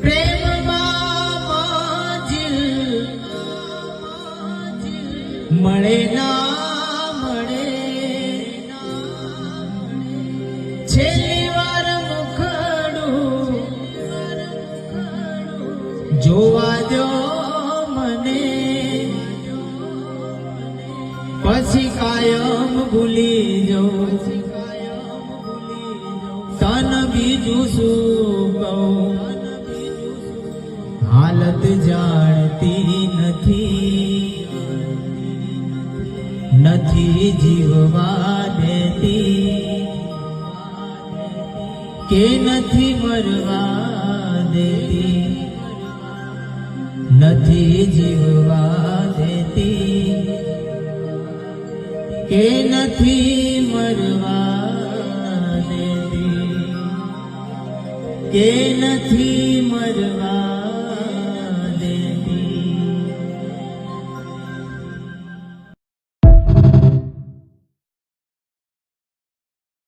પ્રેમમાં મળે ના મળે, છેલ્લી વાર મુખડું જોવા દો મને, પછી કાયમ ભૂલી જાઉં તન બીજું શું કહું, હાલત જાણતી નથી જીવવા દેતી કે નથી મરવા દેતી, નથી જીવવા દેતી કે નથી મરવા દેતી, કે નથી મરવા